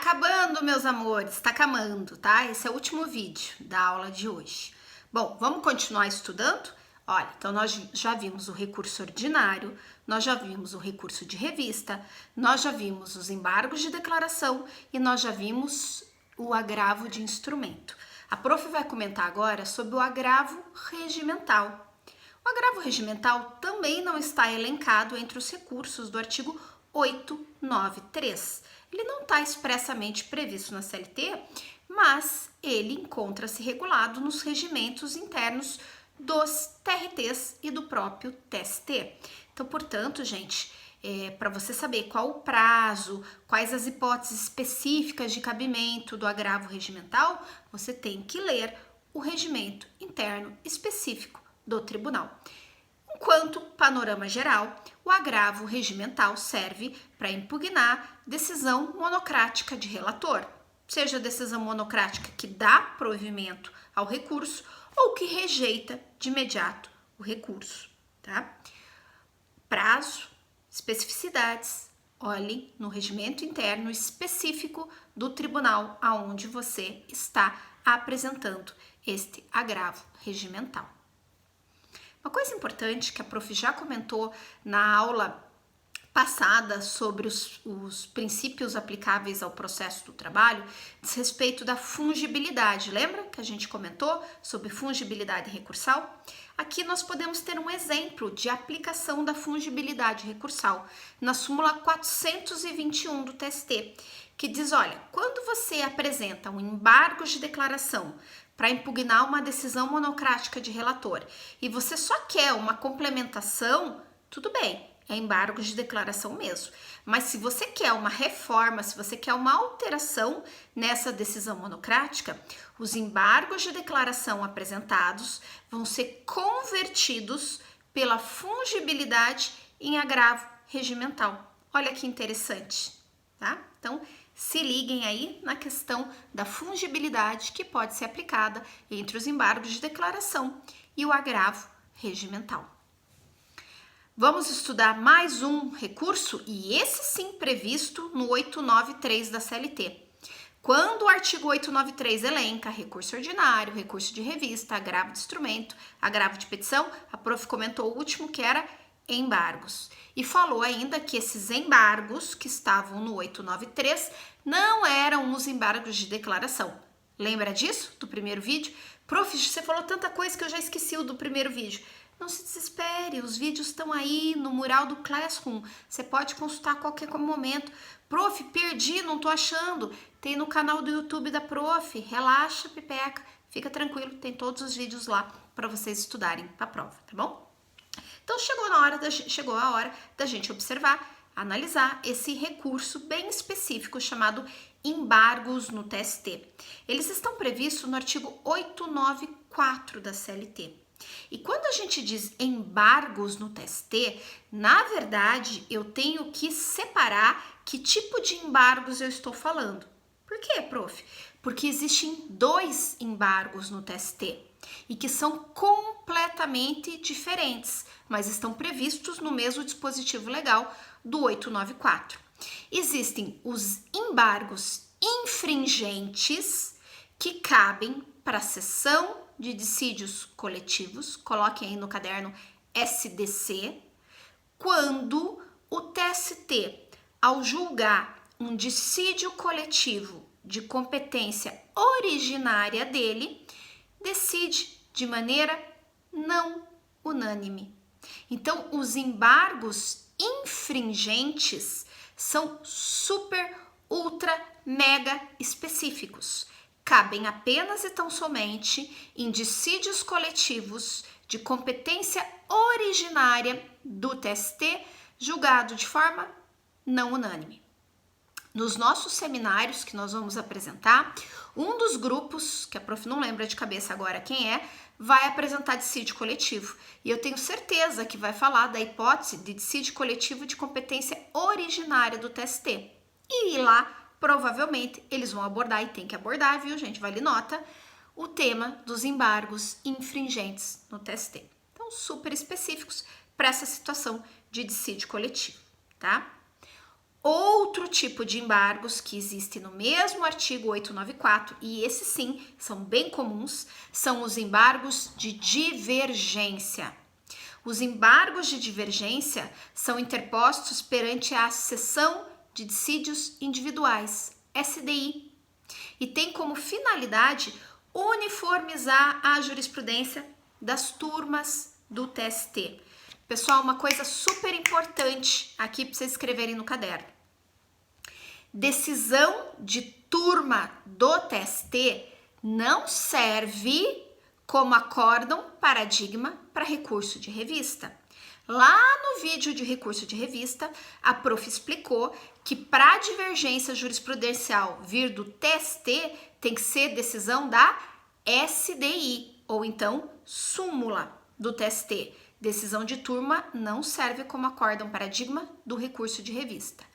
acabando, meus amores, tá acabando, tá? Esse é o último vídeo da aula de hoje. Bom, vamos continuar estudando? Olha, então nós já vimos o recurso ordinário, nós já vimos o recurso de revista, nós já vimos os embargos de declaração e nós já vimos o agravo de instrumento. A prof vai comentar agora sobre o agravo regimental. O agravo regimental também não está elencado entre os recursos do artigo 893. Ele não está expressamente previsto na CLT, mas ele encontra-se regulado nos regimentos internos dos TRTs e do próprio TST. Então, portanto, gente, para você saber qual o prazo, quais as hipóteses específicas de cabimento do agravo regimental, você tem que ler o regimento interno específico do tribunal. Enquanto panorama geral, o agravo regimental serve para impugnar decisão monocrática de relator, seja decisão monocrática que dá provimento ao recurso ou que rejeita de imediato o recurso, tá? Prazo, especificidades, olhe no regimento interno específico do tribunal aonde você está apresentando este agravo regimental. Uma coisa importante que a prof já comentou na aula passada sobre os princípios aplicáveis ao processo do trabalho, diz respeito da fungibilidade. Lembra que a gente comentou sobre fungibilidade recursal? Aqui nós podemos ter um exemplo de aplicação da fungibilidade recursal na súmula 421 do TST, que diz, olha, quando você apresenta um embargo de declaração para impugnar uma decisão monocrática de relator e você só quer uma complementação, tudo bem, é embargo de declaração mesmo. Mas se você quer uma reforma, se você quer uma alteração nessa decisão monocrática, os embargos de declaração apresentados vão ser convertidos pela fungibilidade em agravo regimental. Olha que interessante, tá? Então, se liguem aí na questão da fungibilidade que pode ser aplicada entre os embargos de declaração e o agravo regimental. Vamos estudar mais um recurso, e esse sim previsto no 893 da CLT. Quando o artigo 893 elenca recurso ordinário, recurso de revista, agravo de instrumento, agravo de petição, a prof comentou o último que era embargos. E falou ainda que esses embargos que estavam no 893 não eram os embargos de declaração. Lembra disso, do primeiro vídeo? Prof, você falou tanta coisa que eu já esqueci o do primeiro vídeo. Não se desespere, os vídeos estão aí no mural do Classroom. Você pode consultar a qualquer momento. Prof, perdi, não tô achando. Tem no canal do YouTube da prof. Relaxa, pipeca, fica tranquilo, tem todos os vídeos lá para vocês estudarem para a prova, tá bom? Então chegou a hora da gente observar, analisar esse recurso bem específico chamado embargos no TST. Eles estão previstos no artigo 894 da CLT. E quando a gente diz embargos no TST, na verdade eu tenho que separar que tipo de embargos eu estou falando. Por quê, prof? Porque existem dois embargos no TST e que são completamente diferentes, mas estão previstos no mesmo dispositivo legal do 894. Existem os embargos infringentes que cabem para a cessão de dissídios coletivos, coloquem aí no caderno SDC, quando o TST, ao julgar um dissídio coletivo de competência originária dele, decide de maneira não unânime. Então, os embargos infringentes são super, ultra, mega específicos. Cabem apenas e tão somente em dissídios coletivos de competência originária do TST, julgado de forma não unânime. Nos nossos seminários que nós vamos apresentar, um dos grupos, que a prof não lembra de cabeça agora quem é, vai apresentar dissídio coletivo. E eu tenho certeza que vai falar da hipótese de dissídio coletivo de competência originária do TST. E lá, provavelmente, eles vão abordar, e tem que abordar, viu, gente? Vale nota, o tema dos embargos infringentes no TST. Então, super específicos para essa situação de dissídio coletivo, tá? outro tipo de embargos que existe no mesmo artigo 894, e esses sim são bem comuns, são os embargos de divergência. Os embargos de divergência são interpostos perante a Seção de Dissídios Individuais, SDI, e tem como finalidade uniformizar a jurisprudência das turmas do TST. Pessoal, uma coisa super importante aqui para vocês escreverem no caderno. Decisão de turma do TST não serve como acórdão paradigma para recurso de revista. Lá no vídeo de recurso de revista, a prof explicou que para divergência jurisprudencial vir do TST tem que ser decisão da SDI, ou então súmula do TST. Decisão de turma não serve como acórdão paradigma do recurso de revista.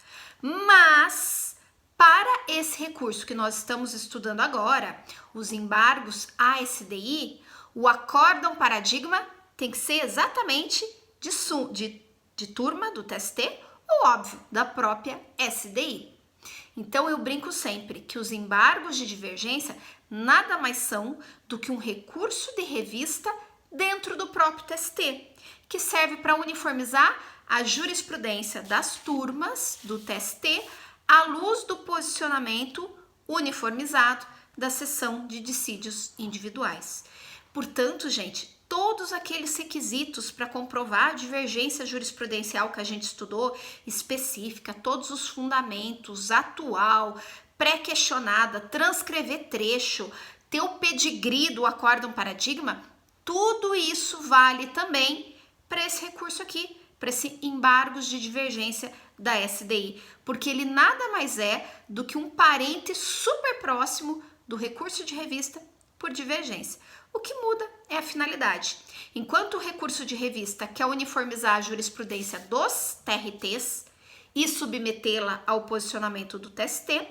Mas, para esse recurso que nós estamos estudando agora, os embargos ASDI, o acórdão paradigma tem que ser exatamente de turma do TST ou, óbvio, da própria SDI. Então, eu brinco sempre que os embargos de divergência nada mais são do que um recurso de revista dentro do próprio TST, que serve para uniformizar a jurisprudência das turmas do TST à luz do posicionamento uniformizado da seção de dissídios individuais. Portanto, gente, todos aqueles requisitos para comprovar a divergência jurisprudencial que a gente estudou, específica, todos os fundamentos, atual, pré-questionada, transcrever trecho, ter o pedigree do acórdão paradigma, tudo isso vale também para esse recurso aqui, para esse embargos de divergência da SDI, porque ele nada mais é do que um parente super próximo do recurso de revista por divergência. O que muda é a finalidade. Enquanto o recurso de revista quer uniformizar a jurisprudência dos TRTs e submetê-la ao posicionamento do TST,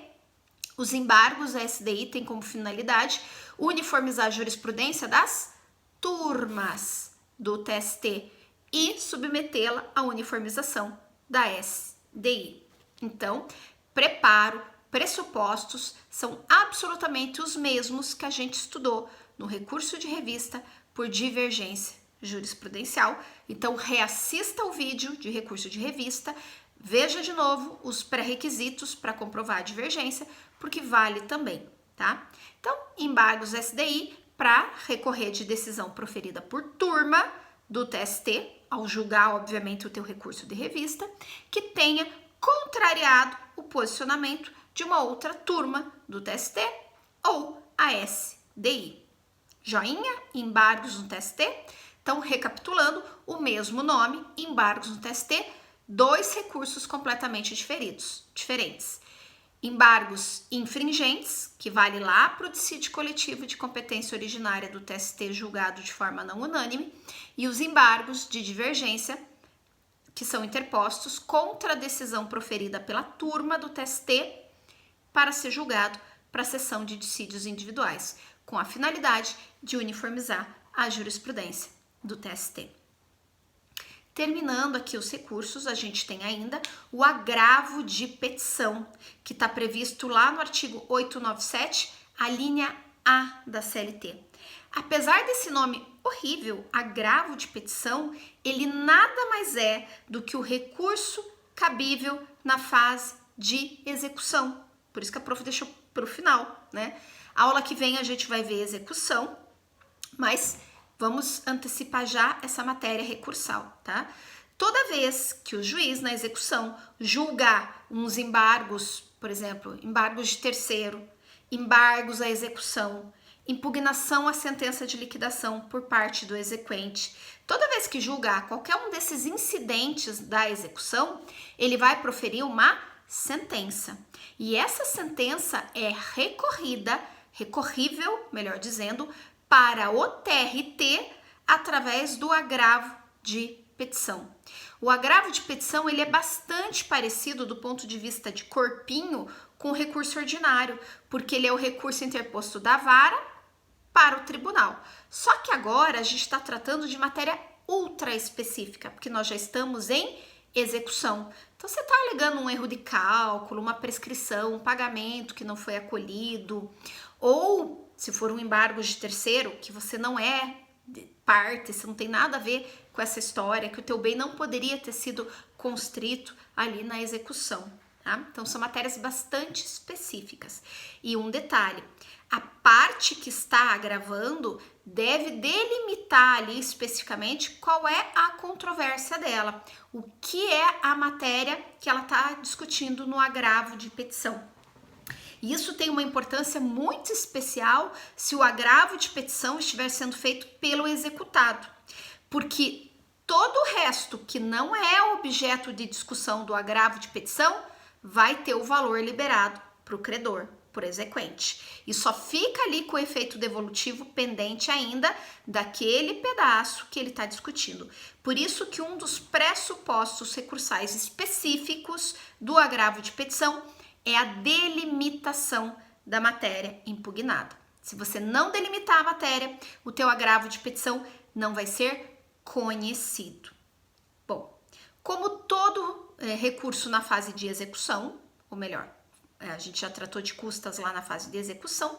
os embargos da SDI têm como finalidade uniformizar a jurisprudência das turmas do TST e submetê-la à uniformização da SDI. Então, preparo, pressupostos são absolutamente os mesmos que a gente estudou no recurso de revista por divergência jurisprudencial. Então, reassista o vídeo de recurso de revista, veja de novo os pré-requisitos para comprovar a divergência, porque vale também, tá? Então, embargos SDI para recorrer de decisão proferida por turma do TST, ao julgar, obviamente, o teu recurso de revista, que tenha contrariado o posicionamento de uma outra turma do TST ou a SDI. Joinha, embargos no TST. Então, recapitulando, o mesmo nome, embargos no TST, dois recursos completamente diferentes. Embargos infringentes, que vale lá para o dissídio coletivo de competência originária do TST julgado de forma não unânime, e os embargos de divergência, que são interpostos contra a decisão proferida pela turma do TST para ser julgado para a seção de dissídios individuais, com a finalidade de uniformizar a jurisprudência do TST. Terminando aqui os recursos, a gente tem ainda o agravo de petição, que está previsto lá no artigo 897, a linha A da CLT. Apesar desse nome horrível, agravo de petição, ele nada mais é do que o recurso cabível na fase de execução. Por isso que a prof deixou para o final, né? A aula que vem a gente vai ver execução, mas vamos antecipar já essa matéria recursal, tá? Toda vez que o juiz na execução julgar uns embargos, por exemplo, embargos de terceiro, embargos à execução, impugnação à sentença de liquidação por parte do exequente, toda vez que julgar qualquer um desses incidentes da execução, ele vai proferir uma sentença. E essa sentença é recorrível, melhor dizendo, para o TRT através do agravo de petição. O agravo de petição ele é bastante parecido do ponto de vista de corpinho com o recurso ordinário, porque ele é o recurso interposto da vara para o tribunal. Só que agora a gente está tratando de matéria ultra específica, porque nós já estamos em execução. Então, você está alegando um erro de cálculo, uma prescrição, um pagamento que não foi acolhido, ou se for um embargo de terceiro, que você não é parte, você não tem nada a ver com essa história, que o teu bem não poderia ter sido constrito ali na execução, tá? Então, são matérias bastante específicas. E um detalhe, a parte que está agravando deve delimitar ali especificamente qual é a controvérsia dela, o que é a matéria que ela está discutindo no agravo de petição. E isso tem uma importância muito especial se o agravo de petição estiver sendo feito pelo executado, porque todo o resto que não é objeto de discussão do agravo de petição vai ter o valor liberado para o credor, por exequente. E só fica ali com o efeito devolutivo pendente ainda daquele pedaço que ele está discutindo. Por isso que um dos pressupostos recursais específicos do agravo de petição é a delimitação da matéria impugnada. Se você não delimitar a matéria, o teu agravo de petição não vai ser conhecido. Bom, como todo recurso na fase de execução, ou melhor, a gente já tratou de custas lá na fase de execução,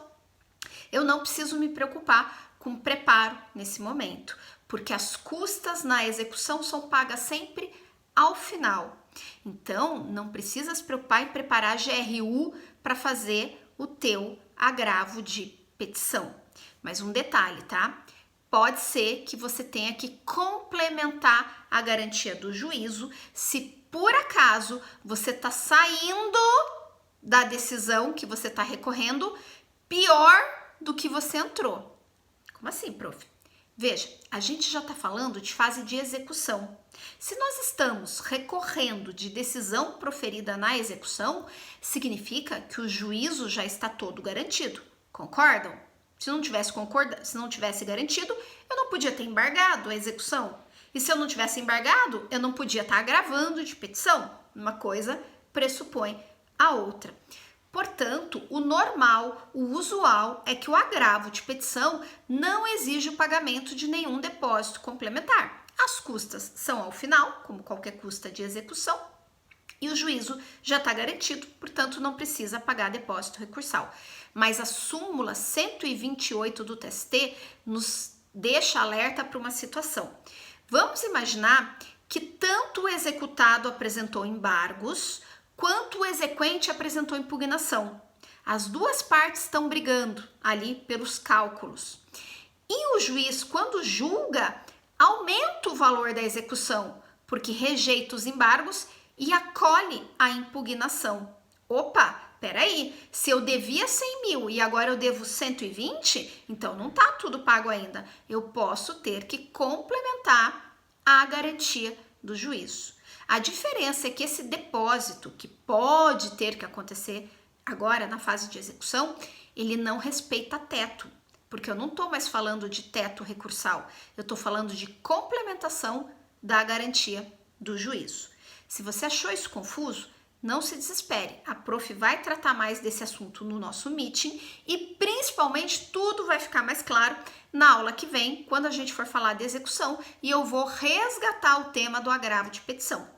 eu não preciso me preocupar com preparo nesse momento, porque as custas na execução são pagas sempre ao final. Então, não precisa se preocupar em preparar a GRU para fazer o teu agravo de petição. Mas um detalhe, tá? Pode ser que você tenha que complementar a garantia do juízo se por acaso você está saindo da decisão que você está recorrendo pior do que você entrou. Como assim, prof? Veja, a gente já está falando de fase de execução. Se nós estamos recorrendo de decisão proferida na execução, significa que o juízo já está todo garantido. Concordam? Se não tivesse garantido, eu não podia ter embargado a execução. E se eu não tivesse embargado, eu não podia estar agravando de petição. Uma coisa pressupõe a outra. Portanto, o normal, o usual é que o agravo de petição não exige o pagamento de nenhum depósito complementar. As custas são ao final, como qualquer custa de execução, e o juízo já está garantido, portanto, não precisa pagar depósito recursal. Mas a súmula 128 do TST nos deixa alerta para uma situação. Vamos imaginar que tanto o executado apresentou embargos, quanto o exequente apresentou impugnação. As duas partes estão brigando ali pelos cálculos. E o juiz, quando julga, aumenta o valor da execução, porque rejeita os embargos e acolhe a impugnação. Opa, peraí, se eu devia 100 mil e agora eu devo 120, então não está tudo pago ainda. Eu posso ter que complementar a garantia do juízo. A diferença é que esse depósito, que pode ter que acontecer agora na fase de execução, ele não respeita teto, porque eu não estou mais falando de teto recursal, eu estou falando de complementação da garantia do juízo. Se você achou isso confuso, não se desespere, a prof vai tratar mais desse assunto no nosso meeting e principalmente tudo vai ficar mais claro na aula que vem, quando a gente for falar de execução e eu vou resgatar o tema do agravo de petição.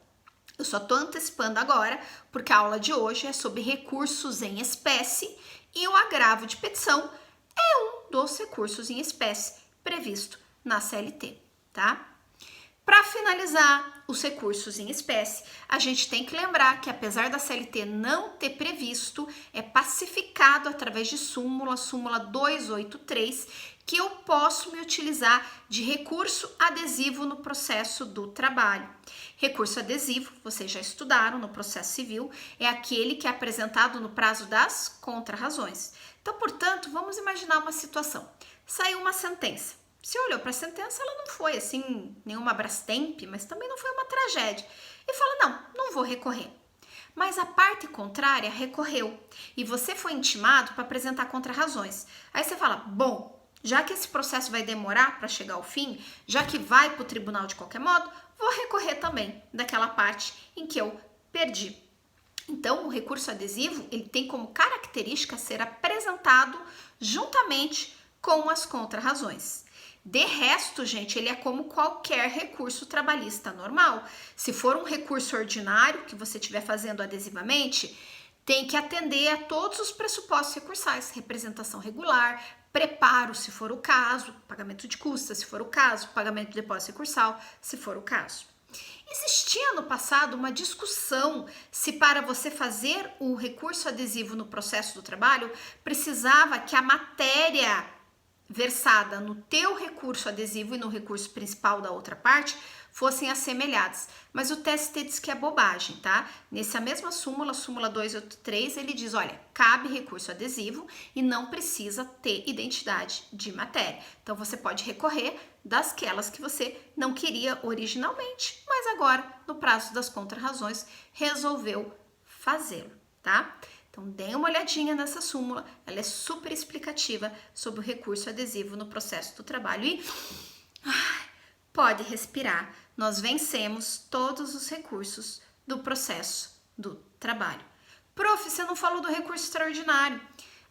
Eu só estou antecipando agora, porque a aula de hoje é sobre recursos em espécie e o agravo de petição é um dos recursos em espécie previsto na CLT, tá? Para finalizar os recursos em espécie, a gente tem que lembrar que apesar da CLT não ter previsto, é pacificado através de súmula 283, que eu posso me utilizar de recurso adesivo no processo do trabalho. Recurso adesivo, vocês já estudaram no processo civil, é aquele que é apresentado no prazo das contrarrazões. Então, portanto, vamos imaginar uma situação. Saiu uma sentença. Você olhou para a sentença, ela não foi assim, nenhuma Brastemp, mas também não foi uma tragédia. E fala, não vou recorrer. Mas a parte contrária recorreu e você foi intimado para apresentar contrarrazões. Aí você fala, bom, já que esse processo vai demorar para chegar ao fim, já que vai para o tribunal de qualquer modo, vou recorrer também daquela parte em que eu perdi. Então, o recurso adesivo, ele tem como característica ser apresentado juntamente com as contrarrazões. De resto, gente, ele é como qualquer recurso trabalhista normal. Se for um recurso ordinário que você estiver fazendo adesivamente, tem que atender a todos os pressupostos recursais, representação regular, preparo, se for o caso, pagamento de custas, se for o caso, pagamento de depósito recursal, se for o caso. Existia no passado uma discussão se para você fazer o recurso adesivo no processo do trabalho, precisava que a matéria versada no teu recurso adesivo e no recurso principal da outra parte fossem assemelhadas. Mas o TST diz que é bobagem, tá? Nessa mesma súmula, súmula 283, ele diz, olha, cabe recurso adesivo e não precisa ter identidade de matéria. Então, você pode recorrer dasquelas que você não queria originalmente, mas agora, no prazo das contrarrazões, resolveu fazê-lo, tá? Então, dê uma olhadinha nessa súmula, ela é super explicativa sobre o recurso adesivo no processo do trabalho e pode respirar, nós vencemos todos os recursos do processo do trabalho. Prof, você não falou do recurso extraordinário.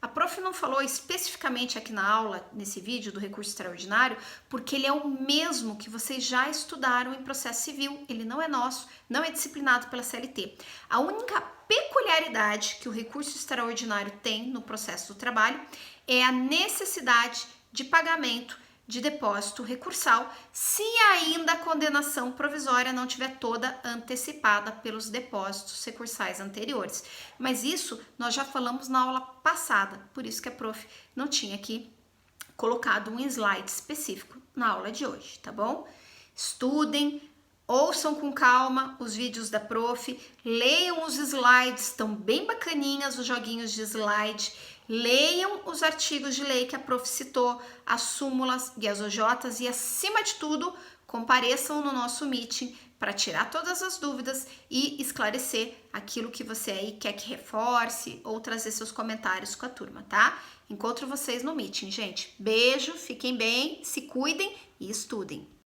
A prof não falou especificamente aqui na aula, nesse vídeo, do recurso extraordinário, porque ele é o mesmo que vocês já estudaram em processo civil. Ele não é nosso, não é disciplinado pela CLT. A única peculiaridade que o recurso extraordinário tem no processo do trabalho é a necessidade de pagamento de depósito recursal, se ainda a condenação provisória não tiver toda antecipada pelos depósitos recursais anteriores. Mas isso nós já falamos na aula passada, por isso que a prof não tinha aqui colocado um slide específico na aula de hoje, tá bom? Estudem, ouçam com calma os vídeos da prof, leiam os slides, estão bem bacaninhas os joguinhos de slide, leiam os artigos de lei que a prof citou, as súmulas e as OJs e, acima de tudo, compareçam no nosso meeting para tirar todas as dúvidas e esclarecer aquilo que você aí quer que reforce ou trazer seus comentários com a turma, tá? Encontro vocês no meeting, gente. Beijo, fiquem bem, se cuidem e estudem.